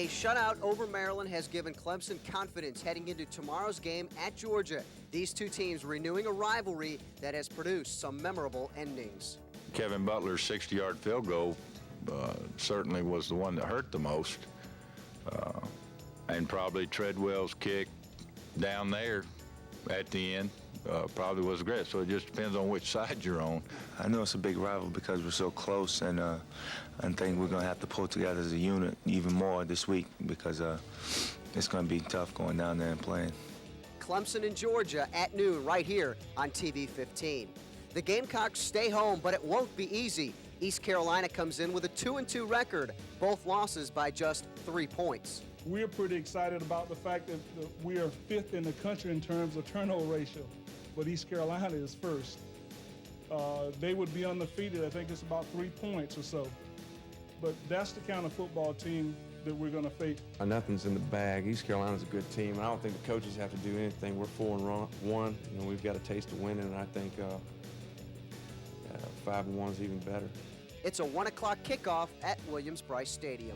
A shutout over Maryland has given Clemson confidence heading into tomorrow's game at Georgia. These two teams renewing a rivalry that has produced some memorable endings. Kevin Butler's 60-yard field goal certainly was the one that hurt the most. And probably Treadwell's kick down there at the end probably was great. So it just depends on which side you're on. I know it's a big rival because we're so close, and I think we're going to have to pull together as a unit even more this week because it's going to be tough going down there and playing. Clemson and Georgia at noon right here on TV 15. The Gamecocks stay home, but it won't be easy. East Carolina comes in with a 2-2 record, both losses by just 3 points. We're pretty excited about the fact that we are 5th in the country in terms of turnover ratio, but East Carolina is first. They would be undefeated. I think it's about 3 points or so. But that's the kind of football team that we're going to face. Nothing's in the bag. East Carolina's a good team, and I don't think the coaches have to do anything. We're 4-1. We've got a taste of winning, and I think 5-1 is even better. It's a 1 o'clock kickoff at Williams-Brice Stadium.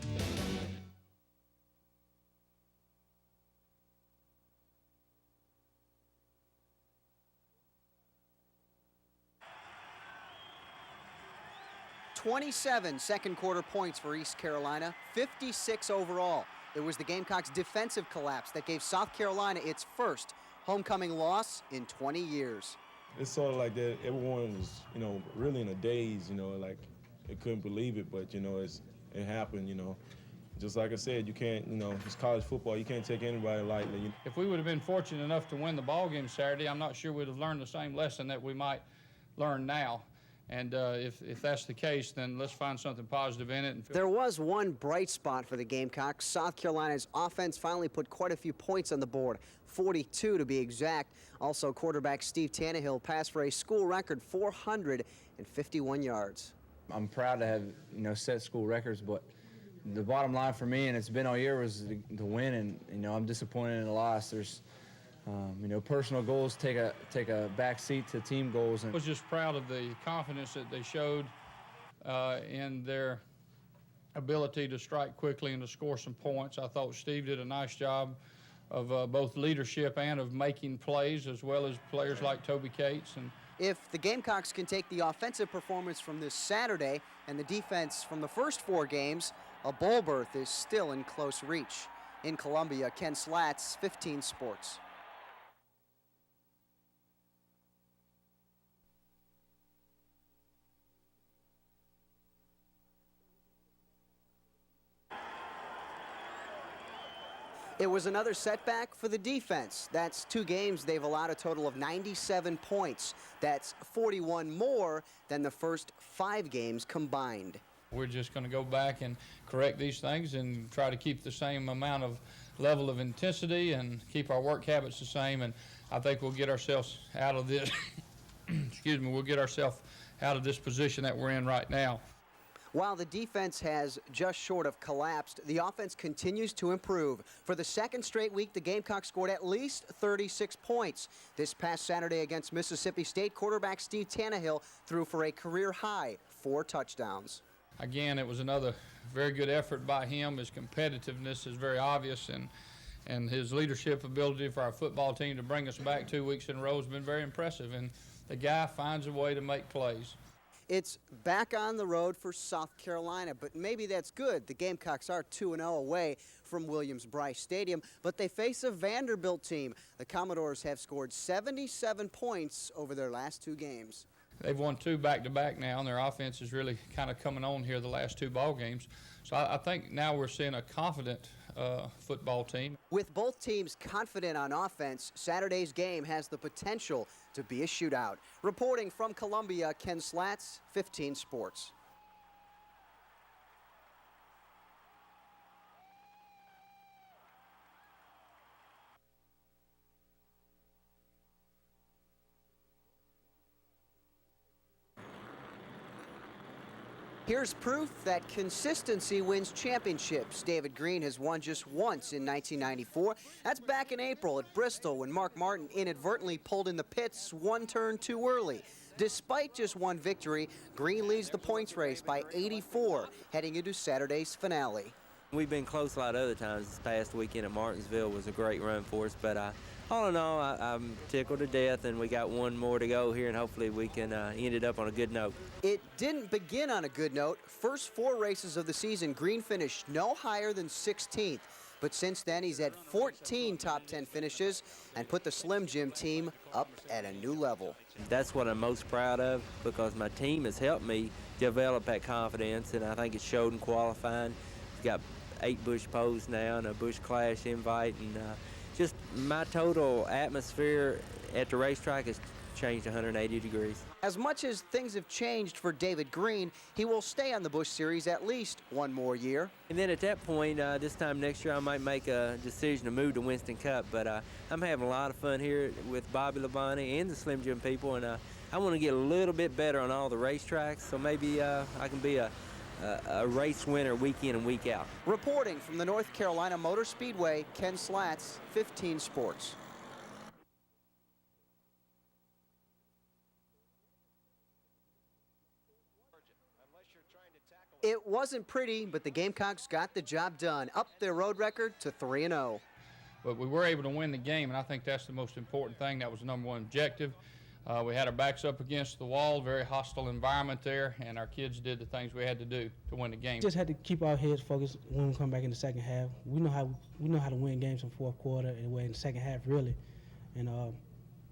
"27 second quarter points for East Carolina, 56 overall. It was the Gamecocks' defensive collapse that gave South Carolina its first homecoming loss in 20 years. It's sort of like that. Everyone was, really in a daze, like they couldn't believe it, but, it happened, Just like I said, you can't, it's college football. You can't take anybody lightly. If we would have been fortunate enough to win the ball game Saturday, I'm not sure we'd have learned the same lesson that we might learn now. And if that's the case, then let's find something positive in it. There was one bright spot for the Gamecocks. South Carolina's offense finally put quite a few points on the board, 42 to be exact. Also, quarterback Steve Tannehill passed for a school record 451 yards. I'm proud to have, set school records, but the bottom line for me, and it's been all year, was the win, and, I'm disappointed in the loss. There's personal goals take a back seat to team goals. I was just proud of the confidence that they showed in their ability to strike quickly and to score some points. I thought Steve did a nice job of both leadership and of making plays, as well as players like Toby Cates. And if the Gamecocks can take the offensive performance from this Saturday and the defense from the first 4 games, a bowl berth is still in close reach. In Columbia, Ken Slats, 15 Sports. It was another setback for the defense. That's 2 games they've allowed a total of 97 points. That's 41 more than the first 5 games combined. We're just going to go back and correct these things and try to keep the same amount of level of intensity and keep our work habits the same, and I think we'll get ourselves out of this we'll get ourselves out of this position that we're in right now. While the defense has just short of collapsed, the offense continues to improve. For the second straight week, the Gamecocks scored at least 36 points. This past Saturday against Mississippi State, quarterback Steve Tannehill threw for a career-high 4 touchdowns. Again, it was another very good effort by him. His competitiveness is very obvious, and his leadership ability for our football team to bring us back 2 weeks in a row has been very impressive, and the guy finds a way to make plays. It's back on the road for South Carolina, but maybe that's good. The Gamecocks are 2-0 away from Williams-Brice Stadium, but they face a Vanderbilt team. The Commodores have scored 77 points over their last 2 games. They've won 2 back-to-back now, and their offense is really kind of coming on here the last 2 ball games. So I think now we're seeing a confident football team. With both teams confident on offense, Saturday's game has the potential to be a shootout. Reporting from Columbia, Ken Slats, 15 Sports. Here's proof that consistency wins championships. David Green has won just once in 1994. That's back in April at Bristol when Mark Martin inadvertently pulled in the pits 1 turn too early. Despite just 1 victory, Green leads the points race by 84 heading into Saturday's finale. We've been close a lot of other times. This past weekend at Martinsville was a great run for us, but all in all, I'm tickled to death, and we got one more to go here, and hopefully we can end it up on a good note. It didn't begin on a good note. First 4 races of the season, Green finished no higher than 16th. But since then, he's had 14 top 10 finishes and put the Slim Jim team up at a new level. That's what I'm most proud of, because my team has helped me develop that confidence, and I think it showed in qualifying. We've got 8 Busch poles now and a Busch Clash invite, and just my total atmosphere at the racetrack has changed 180 degrees. As much as things have changed for David Green, he will stay on the Busch Series at least one more year. And then at that point, this time next year, I might make a decision to move to Winston Cup. But I'm having a lot of fun here with Bobby Labonte and the Slim Jim people, and I want to get a little bit better on all the racetracks, so maybe I can be a race winner week in and week out. Reporting from the North Carolina Motor Speedway, Ken Slats, 15 Sports. It wasn't pretty, but the Gamecocks got the job done, up their road record to 3-0. But we were able to win the game, and I think that's the most important thing. That was the #1 objective. We had our backs up against the wall, very hostile environment there, and our kids did the things we had to do to win the game. Just had to keep our heads focused when we come back in the second half. We know how to win games in fourth quarter and in the second half, really. And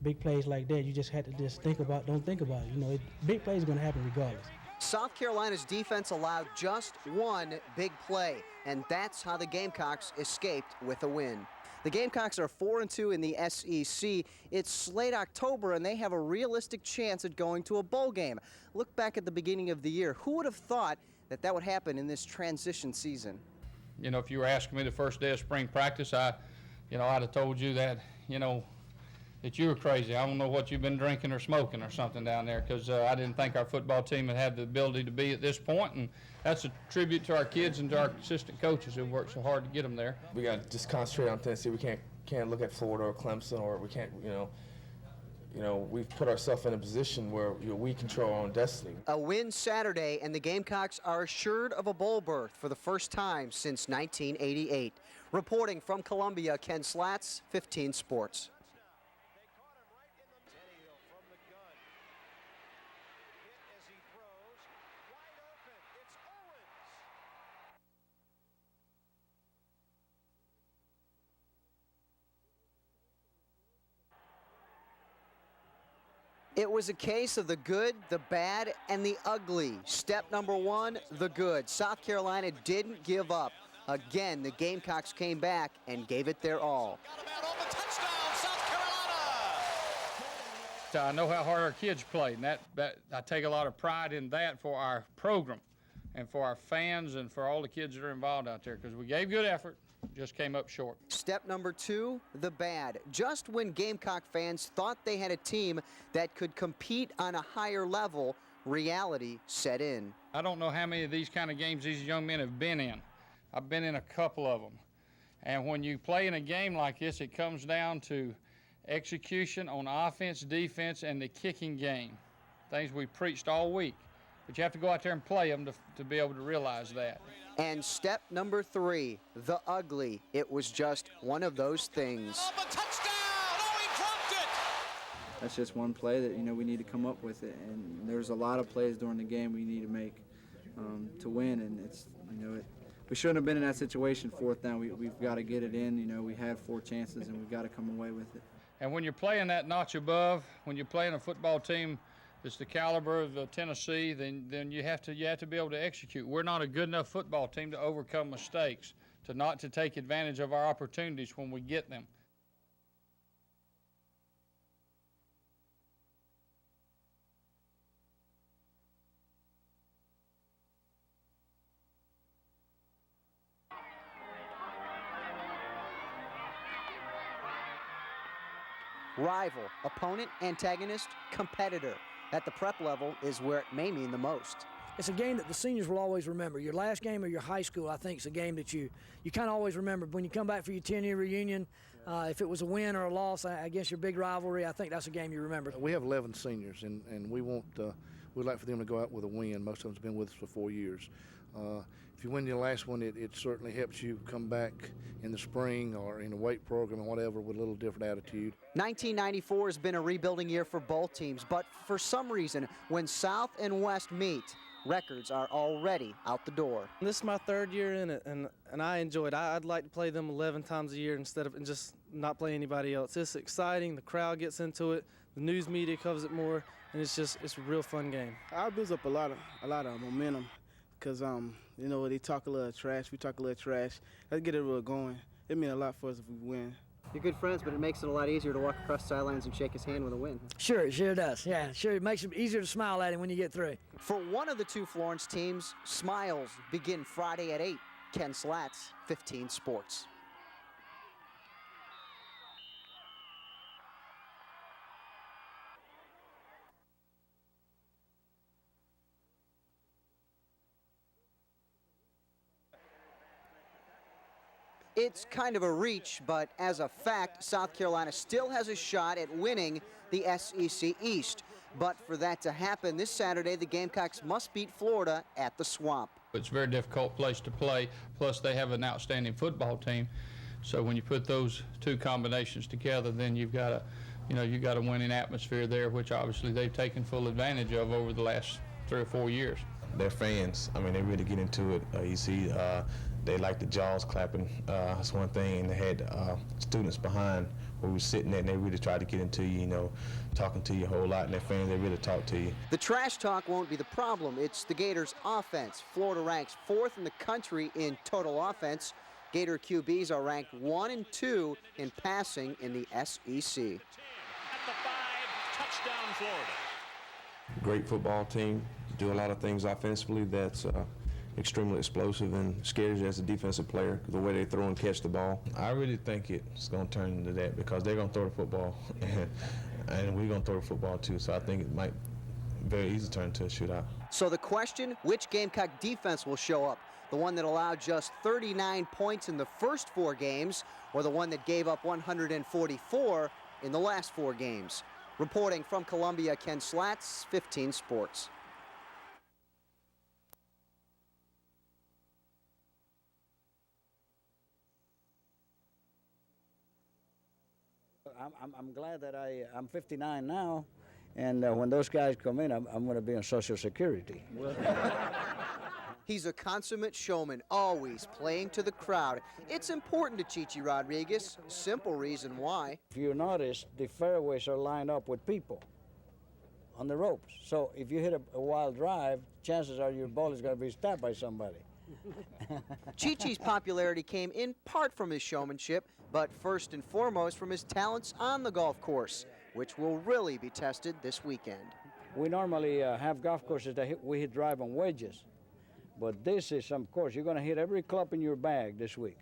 big plays like that, you just had to just don't think about it. You know, big plays are going to happen regardless. South Carolina's defense allowed just one big play, and that's how the Gamecocks escaped with a win. The Gamecocks are 4-2 in the SEC. It's late October, and they have a realistic chance at going to a bowl game. Look back at the beginning of the year. Who would have thought that would happen in this transition season? You know, if you were asking me the first day of spring practice, I'd have told you that, that you were crazy. I don't know what you've been drinking or smoking or something down there, because I didn't think our football team would have the ability to be at this point, and that's a tribute to our kids and to our assistant coaches who worked so hard to get them there. We got to just concentrate on Tennessee. We can't look at Florida or Clemson, or we can't, we've put ourselves in a position where we control our own destiny. A win Saturday, and the Gamecocks are assured of a bowl berth for the first time since 1988. Reporting from Columbia, Ken Slats, 15 Sports. It was a case of the good, the bad, and the ugly. Step #1, the good. South Carolina didn't give up. Again, the Gamecocks came back and gave it their all. I know how hard our kids played, and that I take a lot of pride in that for our program and for our fans and for all the kids that are involved out there, because we gave good effort, just came up short. Step #2, the bad. Just when Gamecock fans thought they had a team that could compete on a higher level, reality set in. I don't know how many of these kind of games these young men have been in. I've been in a couple of them. And when you play in a game like this, it comes down to execution on offense, defense, and the kicking game. Things we preached all week. But you have to go out there and play them to be able to realize that. And step #3, the ugly. It was just one of those things. That's just one play that we need to come up with it, and there's a lot of plays during the game we need to make to win, and it's we shouldn't have been in that situation. Fourth down, we've got to get it in. We had 4 chances, and we've got to come away with it. And when you're playing that notch above, when you're playing a football team that's the caliber of Tennessee, then you have to be able to execute. We're not a good enough football team to overcome mistakes, to take advantage of our opportunities when we get them. Rival, opponent, antagonist, competitor. At the prep level is where it may mean the most. It's a game that the seniors will always remember. Your last game of your high school, I think, is a game that you kind of always remember. When you come back for your 10-year reunion, if it was a win or a loss against your big rivalry, I think that's a game you remember. We have 11 seniors, and we want we'd like for them to go out with a win. Most of them's been with us for 4 years. If you win your last one, it certainly helps you come back in the spring or in the weight program and whatever with a little different attitude. 1994 has been a rebuilding year for both teams, but for some reason, when South and West meet, records are already out the door. This is my 3rd year in it, and I enjoy it. I'd like to play them 11 times a year instead of just not play anybody else. It's exciting. The crowd gets into it. The news media covers it more, and it's a real fun game. Our builds up a lot of momentum, because you know, they talk a little trash, we talk a little trash. Let's get it real going. It means a lot for us if we win. You're good friends, but it makes it a lot easier to walk across the sidelines and shake his hand with a win. Sure, it sure does. Yeah, sure, it makes it easier to smile at him when you get through. For one of the two Florence teams, smiles begin Friday at 8. Ken Slats, 15 Sports. It's kind of a reach, but as a fact, South Carolina still has a shot at winning the SEC East. But for that to happen this Saturday, the Gamecocks must beat Florida at the Swamp. It's a very difficult place to play, plus they have an outstanding football team. So when you put those two combinations together, then you've got a winning atmosphere there, which obviously they've taken full advantage of over the last 3 or 4 years. Their fans, I mean, they really get into it. You see, they like the jaws clapping. That's one thing, and they had students behind where we were sitting there, and they really tried to get into you, talking to you a whole lot, and their fans, they really talk to you. The trash talk won't be the problem. It's the Gators' offense. Florida ranks 4th in the country in total offense. Gator QBs are ranked 1 and 2 in passing in the SEC. At the 5, touchdown Florida. Great football team, do a lot of things offensively that's extremely explosive and scares you as a defensive player, the way they throw and catch the ball. I really think it's going to turn into that because they're going to throw the football, and we're going to throw the football too, so I think it might very easily turn into a shootout. So the question, which Gamecock defense will show up? The one that allowed just 39 points in the first 4 games, or the one that gave up 144 in the last 4 games? Reporting from Columbia, Ken Slats, 15 Sports. I'm glad that I'm 59 now, and when those guys come in, I'm going to be on Social Security. He's a consummate showman, always playing to the crowd. It's important to Chichi Rodriguez. Simple reason why. If you notice, the fairways are lined up with people on the ropes. So if you hit a wild drive, chances are your ball is going to be stabbed by somebody. Chichi's popularity came in part from his showmanship, but first and foremost from his talents on the golf course, which will really be tested this weekend. We normally have golf courses that we hit drive on wedges, but this is some course. You're going to hit every club in your bag this week,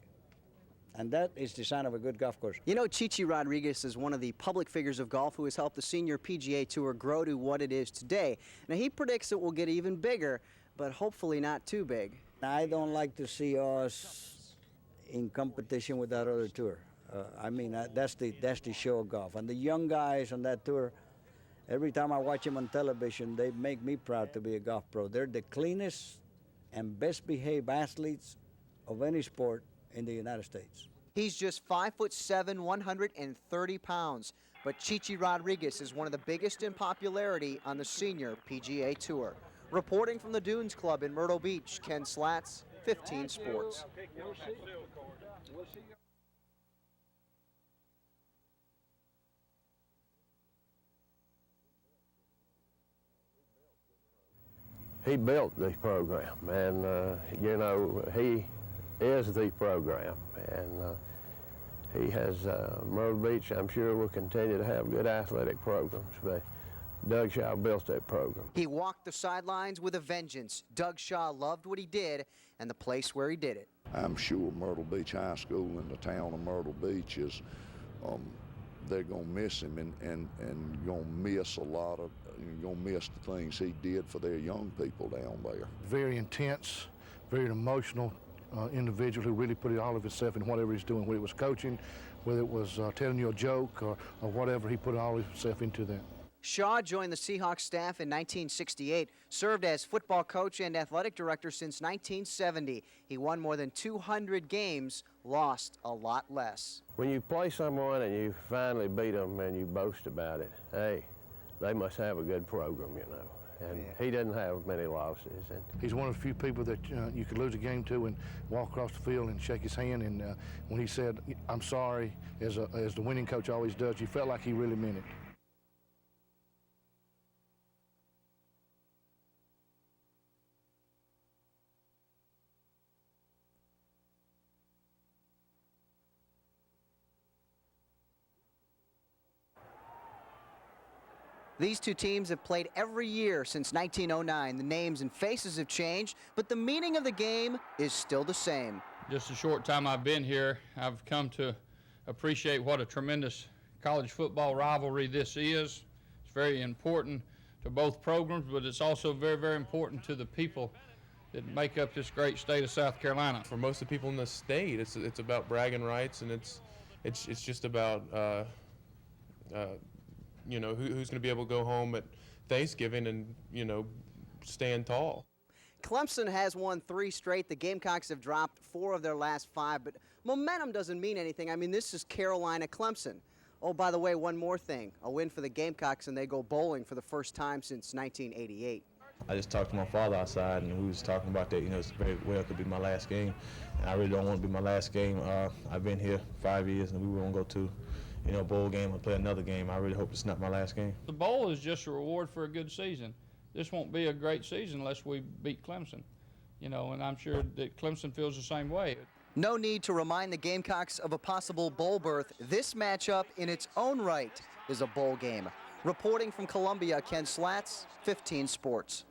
and that is the sign of a good golf course. You know, Chichi Rodriguez is one of the public figures of golf who has helped the senior PGA Tour grow to what it is today. Now, he predicts it will get even bigger, but hopefully not too big. I don't like to see us in competition with that other tour. I mean, that's the show of golf. And the young guys on that tour, every time I watch them on television, they make me proud to be a golf pro. They're the cleanest and best behaved athletes of any sport in the United States. He's just 5'7", 130 pounds. But Chichi Rodriguez is one of the biggest in popularity on the senior PGA Tour. Reporting from the Dunes Club in Myrtle Beach, Ken Slats, 15 Sports. He built the program, and you know, he is the program, and he has Myrtle Beach, I'm sure, will continue to have good athletic programs, but Doug Shaw built that program. He walked the sidelines with a vengeance. Doug Shaw loved what he did and the place where he did it. I'm sure Myrtle Beach High School in the town of Myrtle Beach is, they're going to miss him and going to miss a lot of, going to miss the things he did for their young people down there. Very intense, very emotional individual who really put all of himself in whatever he's doing, whether it was coaching, whether it was telling you a joke or whatever, he put all of himself into that. Shaw joined the Seahawks staff in 1968, served as football coach and athletic director since 1970. He won more than 200 games, lost a lot less. When you play someone and you finally beat them and you boast about it, hey, they must have a good program, you know. And he didn't have many losses. And he's one of the few people that you could lose a game to and walk across the field and shake his hand. And when he said, "I'm sorry," as the winning coach always does, you felt like he really meant it. These two teams have played every year since 1909. The names and faces have changed, but the meaning of the game is still the same. Just a short time I've been here, I've come to appreciate what a tremendous college football rivalry this is. It's very important to both programs, but it's also very, very important to the people that make up this great state of South Carolina. For most of the people in the state, it's about bragging rights, and it's just about you know, who's going to be able to go home at Thanksgiving and, you know, stand tall. Clemson has won 3 straight. The Gamecocks have dropped 4 of their last 5, but momentum doesn't mean anything. I mean, this is Carolina-Clemson. Oh, by the way, one more thing. A win for the Gamecocks, and they go bowling for the first time since 1988. I just talked to my father outside, and we was talking about that. You know, it's very well could be my last game, and I really don't want it to be my last game. I've been here 5 years, and we were going to go to, you know, bowl game and play another game. I really hope it's not my last game. The bowl is just a reward for a good season. This won't be a great season unless we beat Clemson, you know, and I'm sure that Clemson feels the same way. No need to remind the Gamecocks of a possible bowl berth. This matchup in its own right is a bowl game. Reporting from Columbia, Ken Slats, 15 Sports.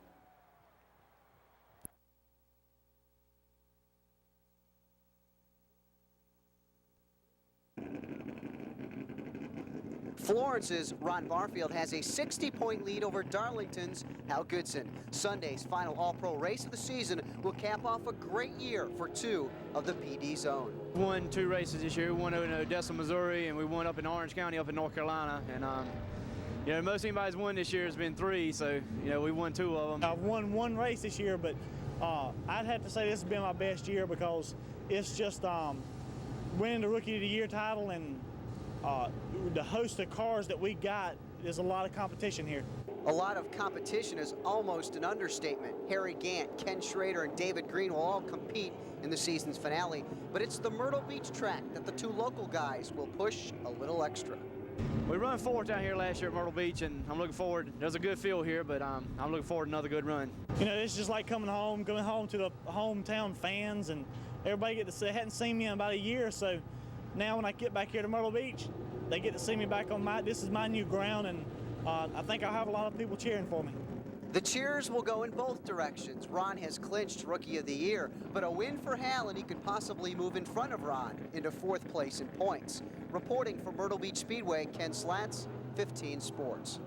Florence's Ron Barfield has a 60-point lead over Darlington's Hal Goodson. Sunday's final All-Pro race of the season will cap off a great year for 2 of the PD's own. We won 2 races this year. We won in Odessa, Missouri, and we won up in Orange County up in North Carolina. And you know, most anybody's won this year has been 3, so you know, we won 2 of them. I've won 1 race this year, but I'd have to say this has been my best year because it's just winning the Rookie of the Year title and the host of cars that we got. There's a lot of competition here. A lot of competition is almost an understatement. Harry Gant, Ken Schrader, and David Green will all compete in the season's finale, but it's the Myrtle Beach track that the 2 local guys will push a little extra. We run 4th down here last year at Myrtle Beach, and I'm looking forward. There's a good field here, but I'm looking forward to another good run. You know, it's just like coming home to the hometown fans, and everybody hadn't seen me in about a year, so now when I get back here to Myrtle Beach, they get to see me back on this is my new ground, and I think I'll have a lot of people cheering for me. The cheers will go in both directions. Ron has clinched Rookie of the Year, but a win for Hal and he could possibly move in front of Ron into 4th place in points. Reporting from Myrtle Beach Speedway, Ken Slats, 15 Sports.